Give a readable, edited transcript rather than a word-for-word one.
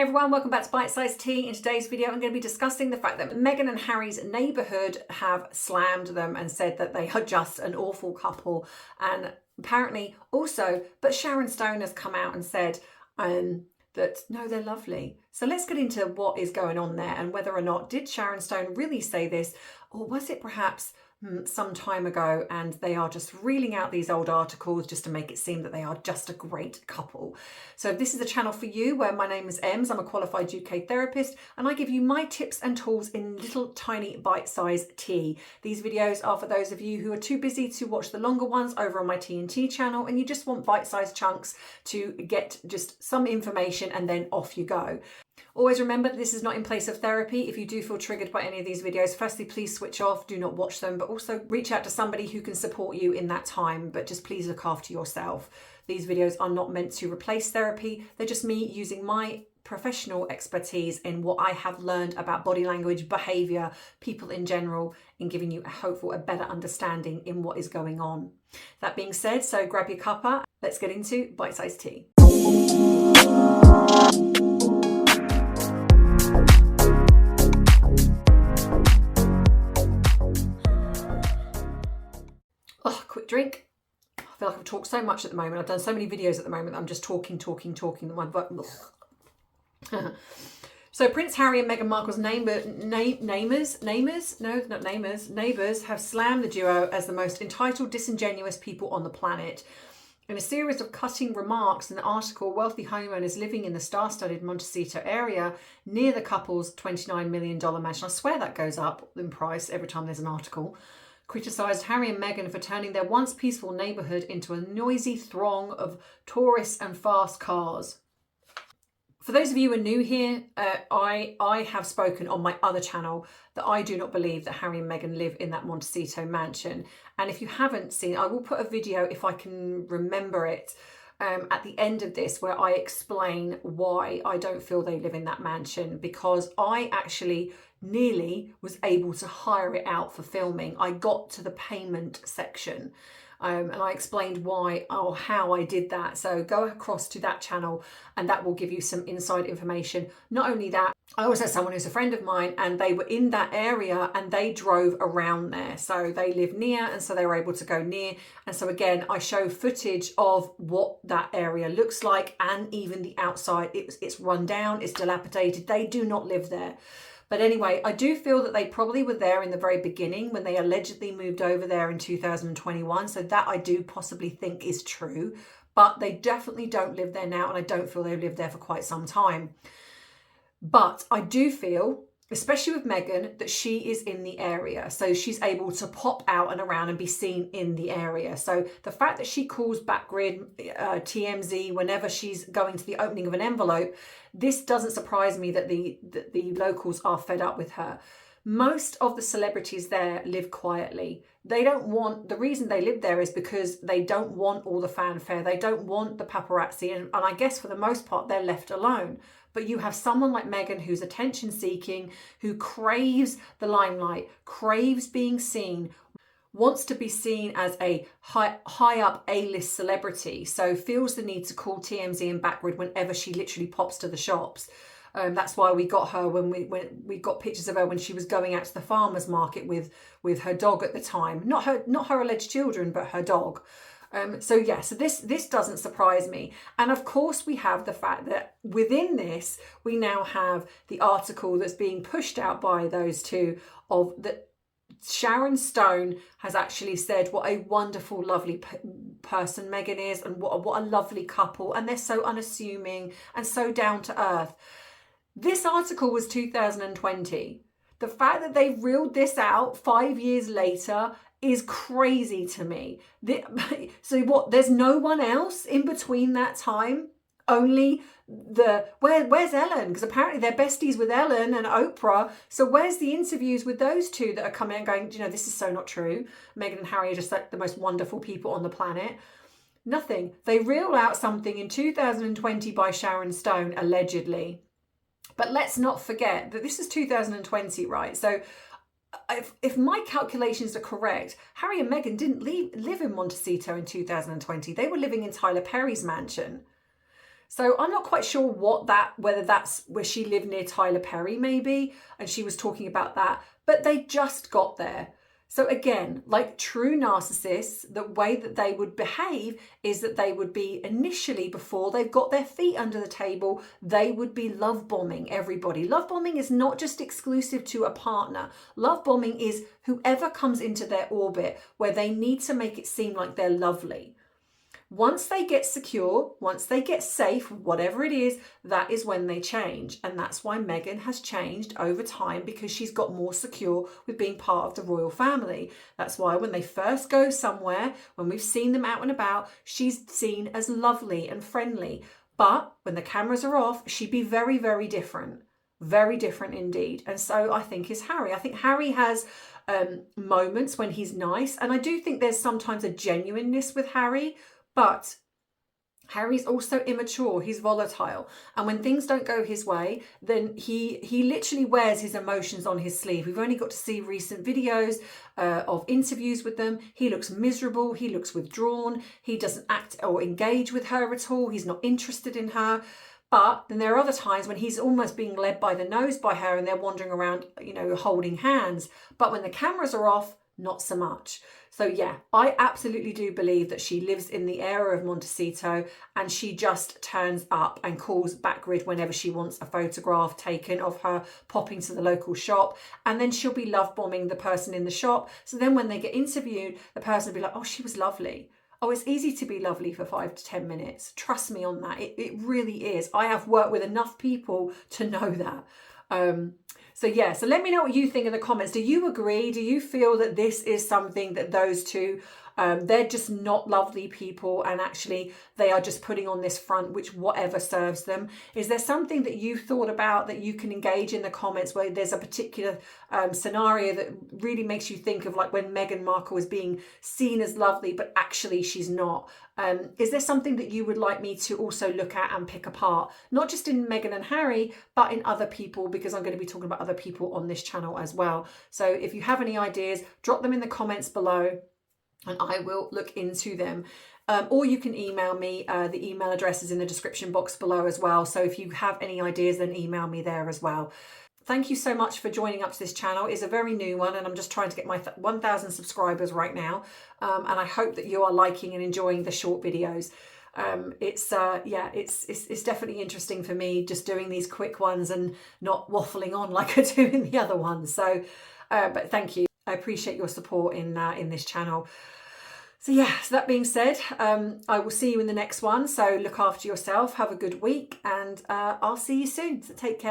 everyone, welcome back to Bitesize Tea. In today's video, I'm going to be discussing the fact that Meghan and Harry's neighbourhood have slammed them and said that they are just an awful couple. And apparently also, but Sharon Stone has come out and said that no, they're lovely. So let's get into what is going on there and whether or not did Sharon Stone really say this, or was it perhaps some time ago and they are just reeling out these old articles just to make it seem that they are just a great couple. So this is a channel for you where my name is Ems. I'm a qualified UK therapist and I give you my tips and tools in little tiny bite-sized tea. These videos are for those of you who are too busy to watch the longer ones over on my TandT channel and you just want bite-sized chunks to get just some information and then off you go. Always remember that this is not in place of therapy. If you do feel triggered by any of these videos, firstly, please switch off, do not watch them, but also reach out to somebody who can support you in that time, but just please look after yourself. These videos are not meant to replace therapy. They're just me using my professional expertise in what I have learned about body language, behavior, people in general, in giving you a better understanding in what is going on. That being said, so grab your cuppa, let's get into bite-sized tea. Quick drink. I feel like I've talked so much at the moment. I've done so many videos at the moment. I'm just talking. So Prince Harry and Meghan Markle's neighbours have slammed the duo as the most entitled, disingenuous people on the planet. In a series of cutting remarks in the article, wealthy homeowners living in the star-studded Montecito area near the couple's $29 million mansion, I swear that goes up in price every time there's an article, criticised Harry and Meghan for turning their once peaceful neighbourhood into a noisy throng of tourists and fast cars. For those of you who are new here, I have spoken on my other channel that I do not believe that Harry and Meghan live in that Montecito mansion. And if you haven't seen, I will put a video, if I can remember it, at the end of this where I explain why I don't feel they live in that mansion, because I actually nearly was able to hire it out for filming. I got to the payment section and I explained why or how I did that. So go across to that channel and that will give you some inside information. Not only that, I also have someone who's a friend of mine and they were in that area and they drove around there. So they live near and so they were able to go near. And so again, I show footage of what that area looks like and even the outside. It's run down, it's dilapidated. They do not live there. But anyway, I do feel that they probably were there in the very beginning when they allegedly moved over there in 2021. So that I do possibly think is true, but they definitely don't live there now. And I don't feel they've lived there for quite some time. But I do feel, especially with Meghan, that she is in the area. So she's able to pop out and around and be seen in the area. So the fact that she calls Backgrid, TMZ, whenever she's going to the opening of an envelope, this doesn't surprise me that the locals are fed up with her. Most of the celebrities there live quietly. They don't want, the reason they live there is because they don't want all the fanfare. They don't want the paparazzi. And I guess for the most part, they're left alone. But you have someone like Meghan who's attention seeking, who craves the limelight, craves being seen, wants to be seen as a high up A-list celebrity. So feels the need to call TMZ and Backgrid whenever she literally pops to the shops. That's why we got her when we got pictures of her when she was going out to the farmer's market with her dog at the time. Not her alleged children, but her dog. So this doesn't surprise me. And of course we have the fact that within this, we now have the article that's being pushed out by those two of that Sharon Stone has actually said what a wonderful, lovely person Meghan is and what a lovely couple. And they're so unassuming and so down to earth. This article was 2020. The fact that they reeled this out 5 years later is crazy to me. So what, there's no one else in between that time? Only where's Ellen? Because apparently they're besties with Ellen and Oprah. So where's the interviews with those two that are coming and going, you know, this is so not true. Meghan and Harry are just like the most wonderful people on the planet. Nothing. They reel out something in 2020 by Sharon Stone, allegedly. But let's not forget that this is 2020, right? So if my calculations are correct, Harry and Meghan didn't live in Montecito in 2020. They were living in Tyler Perry's mansion. So I'm not quite sure whether that's where she lived near Tyler Perry maybe, and she was talking about that, but they just got there. So again, like true narcissists, the way that they would behave is that they would be initially, before they've got their feet under the table, they would be love bombing everybody. Love bombing is not just exclusive to a partner. Love bombing is whoever comes into their orbit where they need to make it seem like they're lovely. Once they get secure, once they get safe, whatever it is, that is when they change. And that's why Meghan has changed over time, because she's got more secure with being part of the royal family. That's why when they first go somewhere, when we've seen them out and about, she's seen as lovely and friendly. But when the cameras are off, she'd be very, very different. Very different indeed. And so I think is Harry. I think Harry has moments when he's nice. And I do think there's sometimes a genuineness with Harry. But Harry's also immature, he's volatile. And when things don't go his way, then he literally wears his emotions on his sleeve. We've only got to see recent videos of interviews with them. He looks miserable, he looks withdrawn, he doesn't act or engage with her at all, he's not interested in her. But then there are other times when he's almost being led by the nose by her and they're wandering around, holding hands. But when the cameras are off, not so much. So yeah, I absolutely do believe that she lives in the area of Montecito and she just turns up and calls Backgrid whenever she wants a photograph taken of her popping to the local shop, and then she'll be love bombing the person in the shop. So then when they get interviewed, the person will be like, oh, she was lovely. Oh, it's easy to be lovely for 5 to 10 minutes. Trust me on that. It really is. I have worked with enough people to know that. So yeah, so let me know what you think in the comments. Do you agree? Do you feel that this is something that those two, they're just not lovely people and actually they are just putting on this front, which whatever serves them? Is there something that you've thought about that you can engage in the comments where there's a particular scenario that really makes you think of, like when Meghan Markle is being seen as lovely, but actually she's not? Is there something that you would like me to also look at and pick apart? Not just in Meghan and Harry, but in other people, because I'm going to be talking about other people on this channel as well. So if you have any ideas, drop them in the comments below and I will look into them. Or you can email me. The email address is in the description box below as well. So if you have any ideas, then email me there as well. Thank you so much for joining up to this channel. It's a very new one and I'm just trying to get my 1,000 subscribers right now. And I hope that you are liking and enjoying the short videos. It's definitely interesting for me just doing these quick ones and not waffling on like I do in the other ones. So, but thank you. I appreciate your support in this channel. So yeah, so that being said, I will see you in the next one. So look after yourself, have a good week, and I'll see you soon. So take care.